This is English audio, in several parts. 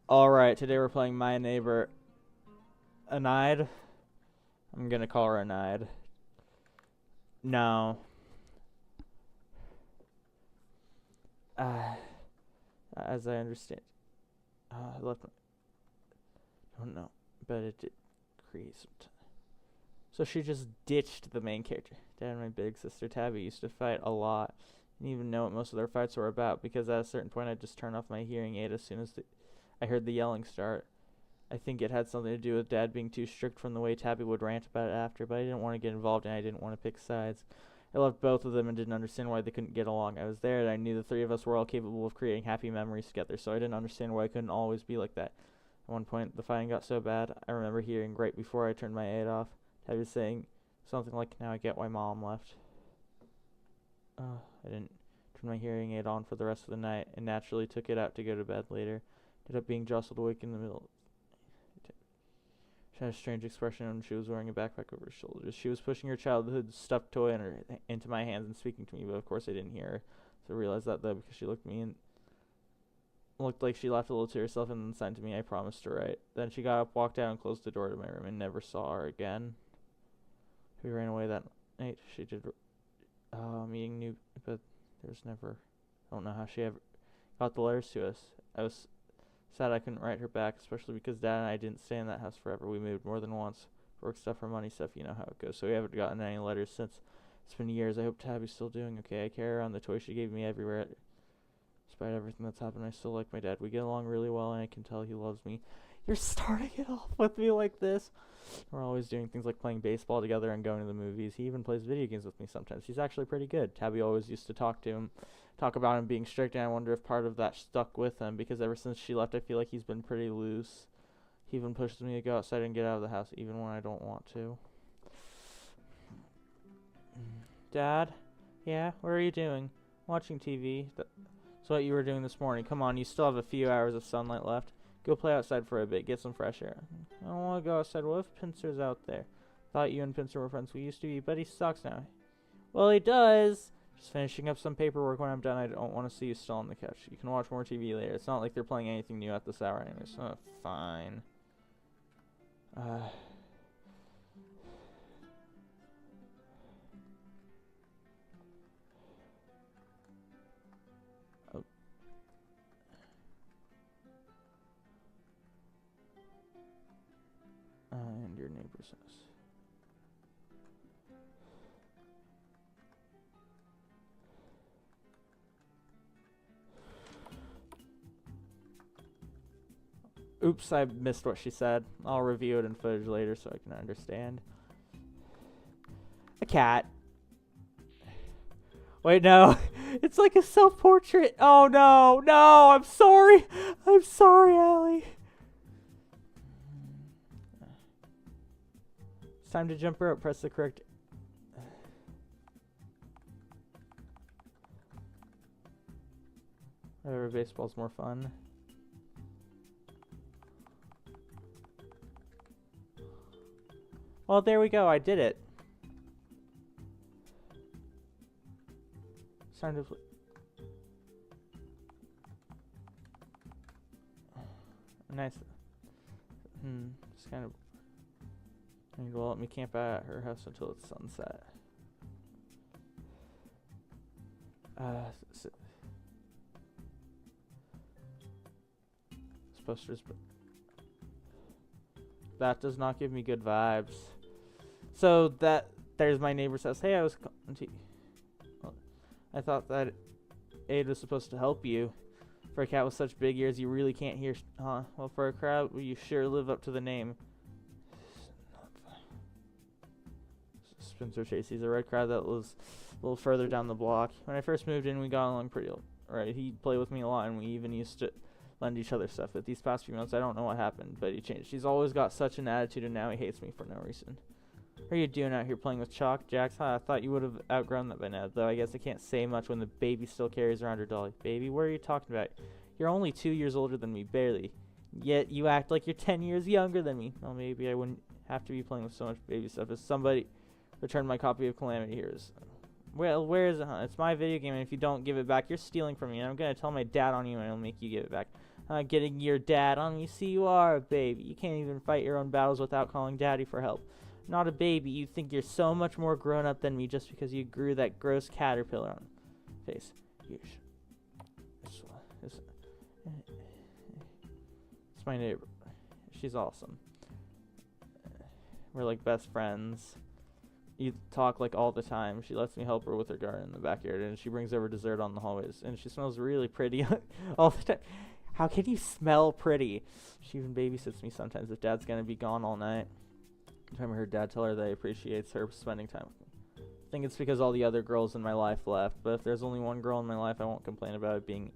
Alright, today we're playing My Neighbor Enide. I'm gonna call her Enide. No. Uh, as I understand. I left my... I don't know. But it did create some So she just ditched the main character. Dad and my big sister Tabby used to fight a lot. Didn't even know what most of their fights were about because at a certain point I just turned off my hearing aid as soon as I heard the yelling start. I think it had something to do with Dad being too strict from the way Tabby would rant about it after, but I didn't want to get involved and I didn't want to pick sides. I loved both of them and didn't understand why they couldn't get along. I was there and I knew the three of us were all capable of creating happy memories together, so I didn't understand why I couldn't always be like that. At one point, the fighting got so bad, I remember hearing right before I turned my aid off, Tabby saying something like, "Now I get why Mom left." I didn't turn my hearing aid on for the rest of the night and naturally took it out to go to bed later. Ended up being jostled awake in the middle. She had a strange expression and she was wearing a backpack over her shoulders. She was pushing her childhood stuffed toy into my hands and speaking to me, but of course I didn't hear her. So I realized that though because she looked at me and looked like she laughed a little to herself and then signed to me I promised to write. Then she got up, walked out, and closed the door to my room and never saw her again. We ran away that night. She did meeting new, but there's never. I don't know how she ever got the letters to us. I was sad I couldn't write her back, especially because Dad and I didn't stay in that house forever. We moved more than once. Work stuff or money stuff, you know how it goes. So we haven't gotten any letters since. It's been years. I hope Tabby's still doing okay. I carry around the toy she gave me everywhere. Despite everything that's happened, I still like my dad. We get along really well, and I can tell he loves me. You're starting it off with me like this. We're always doing things like playing baseball together and going to the movies. He even plays video games with me sometimes. He's actually pretty good. Tabby always used to talk about him being strict, and I wonder if part of that stuck with him, because ever since she left, I feel like he's been pretty loose. He even pushes me to go outside and get out of the house, even when I don't want to. Dad? Yeah? What are you doing? Watching TV. That's what you were doing this morning. Come on, you still have a few hours of sunlight left. Go play outside for a bit, get some fresh air. I don't want to go outside. What if Pincer's out there? Thought you and Pincer were friends. We used to be, but he sucks now. Well, he does. Just finishing up some paperwork. When I'm done, I don't want to see you still on the couch. You can watch more TV later. It's not like they're playing anything new at this hour anyways. Oh, fine. Oh. And your neighbor's house. Oops, I missed what she said. I'll review it in footage later so I can understand. A cat. Wait, no. It's like a self-portrait. Oh, no. No, I'm sorry. I'm sorry, Allie. It's time to jump rope. Press the correct... Whatever, baseball's more fun. Well, there we go. I did it. It's time to play. Nice. Just kind of. Well, let me camp out at her house until it's sunset. Posters, but that does not give me good vibes. So there's my neighbor's house. Hey, I thought that aid was supposed to help you. For a cat with such big ears, you really can't hear, huh? Well, for a crowd, you sure live up to the name. Spencer Chase. He's a red crowd that was a little further down the block. When I first moved in, we got along pretty right. He'd play with me a lot, and we even used to lend each other stuff. But these past few months, I don't know what happened, but he changed. He's always got such an attitude, and now he hates me for no reason. What are you doing out here playing with chalk, Jax? Huh, I thought you would have outgrown that by now, though I guess I can't say much when the baby still carries around her dolly. Baby, what are you talking about? You're only 2 years older than me, barely. Yet you act like you're 10 years younger than me. Well, maybe I wouldn't have to be playing with so much baby stuff. If somebody returned my copy of Calamity Heroes. Well, where is it, huh? It's my video game, and if you don't give it back, you're stealing from me, and I'm going to tell my dad on you, and I'll make you give it back. getting your dad on me. See, you are a baby. You can't even fight your own battles without calling daddy for help. Not a baby. You think you're so much more grown up than me just because you grew that gross caterpillar on face. It's my neighbor. She's awesome. We're like best friends. You talk like all the time. She lets me help her with her garden in the backyard, and she brings over dessert on the hallways, and she smells really pretty all the time. How can you smell pretty? She even babysits me sometimes if dad's gonna be gone all night. Every time I heard dad tell her that he appreciates her spending time with me. I think it's because all the other girls in my life left, but if there's only one girl in my life, I won't complain about it being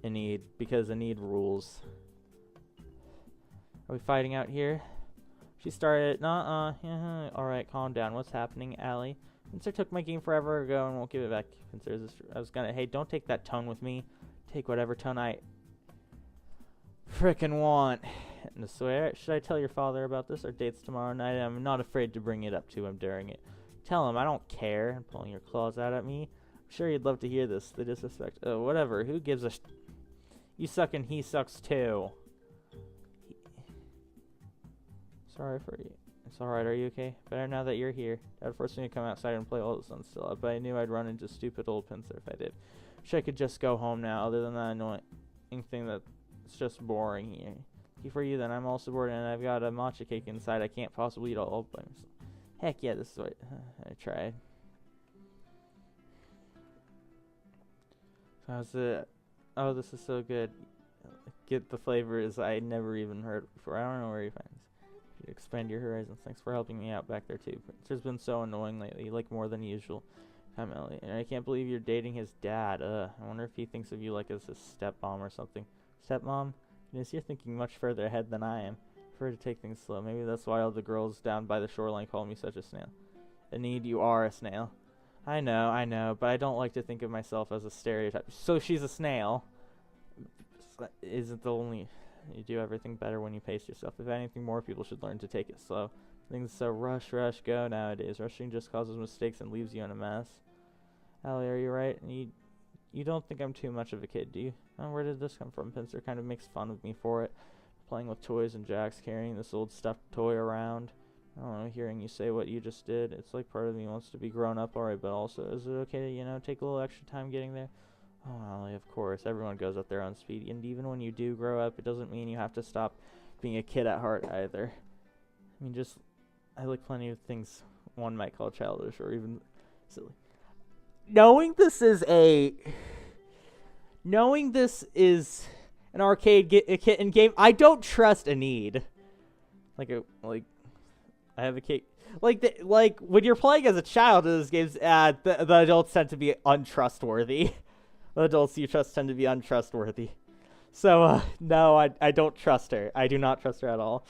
Enide, because Enide rules. Are we fighting out here? She started, alright, calm down. What's happening, Allie? Pincer took my game forever ago and won't give it back. Pincer, hey, don't take that tone with me. Take whatever tone I frickin' want. And I swear, should I tell your father about this? Our date's tomorrow night, and I'm not afraid to bring it up to him during it. Tell him I don't care. And pulling your claws out at me. I'm sure he'd love to hear this. The disrespect. Oh, whatever. Who gives a You suck and he sucks too. Sorry for you. It's alright, are you okay? Better now that you're here. Dad forced me to come outside and play while the sun's still up, but I knew I'd run into stupid old Pincer if I did. Wish I could just go home now, other than that annoying thing that's just boring here. Lucky for you, then I'm also bored and I've got a matcha cake inside I can't possibly eat all by myself. Heck yeah, this is what I tried. So how's it? Oh, this is so good. Get the flavors I never even heard before. I don't know where you find this. Expand your horizons. Thanks for helping me out back there too. It's been so annoying lately, like more than usual. I'm Ellie, and I can't believe you're dating his dad. I wonder if he thinks of you like as his stepmom or something. Stepmom? Goodness, you're thinking much further ahead than I am. I prefer to take things slow. Maybe that's why all the girls down by the shoreline call me such a snail. Enide, you are a snail. I know, but I don't like to think of myself as a stereotype. So she's a snail. Isn't the only... You do everything better when you pace yourself. If anything, more people should learn to take it slow. Things so rush, go nowadays. Rushing just causes mistakes and leaves you in a mess. Allie, are you right? You don't think I'm too much of a kid, do you? Oh, where did this come from? Pincer kind of makes fun of me for it. Playing with toys and Jack's carrying this old stuffed toy around. I don't know, hearing you say what you just did. It's like part of me wants to be grown up, alright, but also, is it okay to, take a little extra time getting there? Oh, Allie, of course. Everyone goes at their own speed. And even when you do grow up, it doesn't mean you have to stop being a kid at heart either. I mean, I like plenty of things one might call childish or even silly. Knowing this is an Arcade Kitten game, I don't trust Enide. I have a kid. Like when you're playing as a child in these games, the adults tend to be untrustworthy. The adults you trust tend to be untrustworthy. So, no, I don't trust her. I do not trust her at all.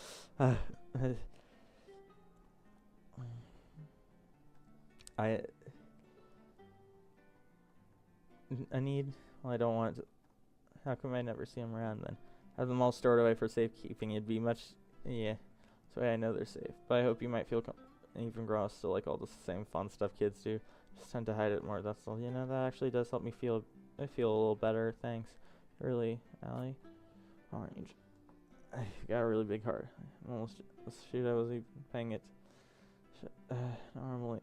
Enide? Well, I don't want to. How come I never see them around then? Have them all stored away for safekeeping. It'd be much. Yeah. That's why I know they're safe. But I hope you might feel even grown up still like all the same fun stuff kids do. Just tend to hide it more. That's all. That actually does help me feel. I feel a little better. Thanks. Really, Allie? Orange. I got a really big heart. Shoot, I wasn't even paying it. Normally.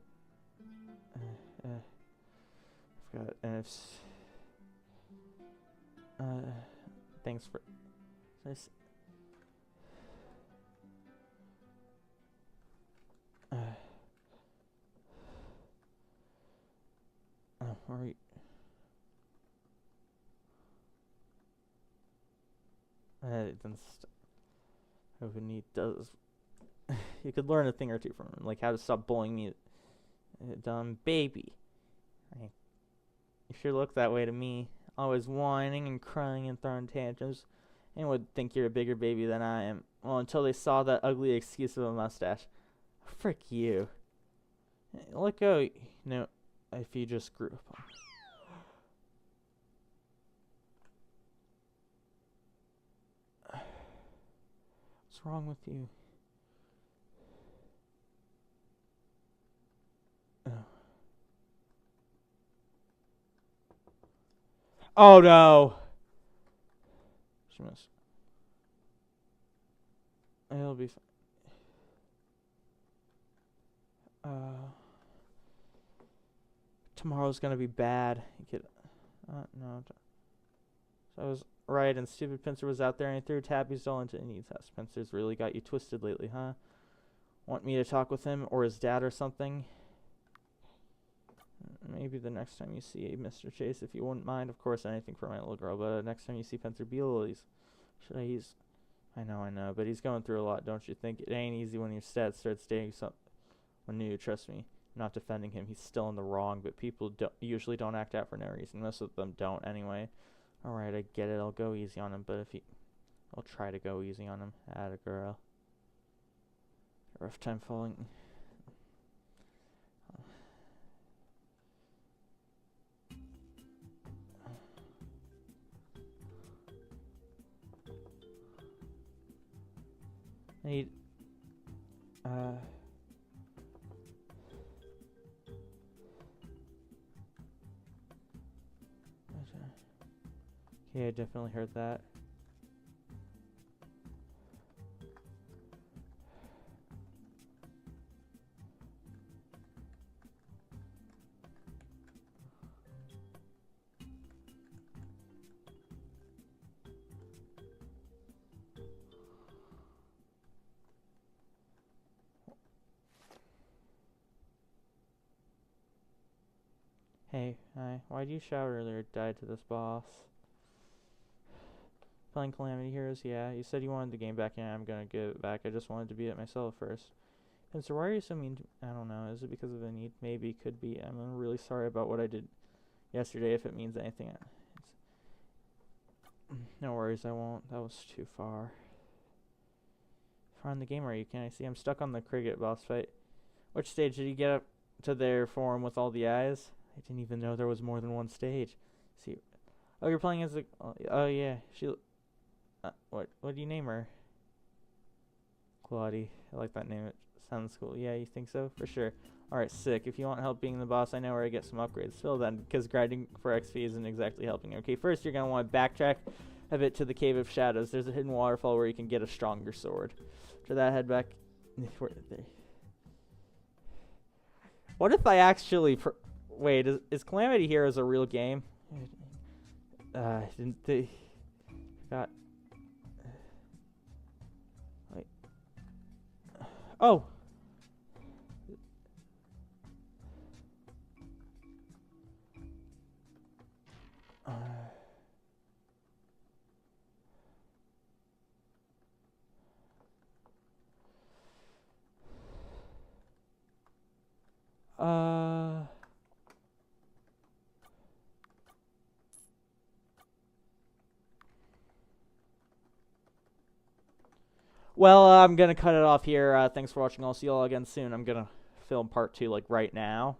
Forgot. And it's. Thanks for. This. Are we? Hope Enide does. You could learn a thing or two from him, like how to stop bullying me, dumb baby. You sure look that way to me. Always whining and crying and throwing tantrums. Anyone would think you're a bigger baby than I am. Well, until they saw that ugly excuse of a mustache. Frick you. Let go. If you just grew up on. What's wrong with you? Oh no. She must. It'll be fine. Tomorrow's gonna be bad. You could. No. So I was right, and stupid Pincer was out there and he threw Tappy's doll into Enide's house. Pincer's really got you twisted lately, huh? Want me to talk with him or his dad or something? Maybe the next time you see Mr. Chase, if you wouldn't mind. Of course, anything for my little girl, but next time you see Pincer, be a little easy. Should I use... I know, but he's going through a lot, don't you think? It ain't easy when your stats start dating someone new, trust me. I'm not defending him, he's still in the wrong, but people usually don't act out for no reason. Most of them don't anyway. Alright, I get it, I'll go easy on him, but if he... I'll try to go easy on him. Atta girl. Rough time falling... I need... Okay, I definitely heard that. Hey, hi. Why'd you shout earlier? Died to this boss. Playing Calamity Heroes? Yeah. You said you wanted the game back, and I'm gonna give it back. I just wanted to beat it myself first. And so why are you so mean to me? I don't know. Is it because of the need? Maybe. Could be. I'm really sorry about what I did yesterday, if it means anything. No worries, I won't. That was too far. Far in the game, are you? Can I see? I'm stuck on the cricket boss fight. Which stage did you get up to their form with all the eyes? I didn't even know there was more than one stage. See, oh, you're playing as a. Oh yeah, she. What do you name her? Claudie. I like that name. It sounds cool. Yeah, you think so? For sure. All right, sick. If you want help being the boss, I know where I get some upgrades. Still then, because grinding for XP isn't exactly helping. Okay, first you're gonna want to backtrack a bit to the Cave of Shadows. There's a hidden waterfall where you can get a stronger sword. After that, head back. What if I actually? Wait, is Calamity Heroes a real game? Didn't they? Got. Wait. Oh. Well, I'm going to cut it off here. Thanks for watching. I'll see you all again soon. I'm going to film part 2 like right now.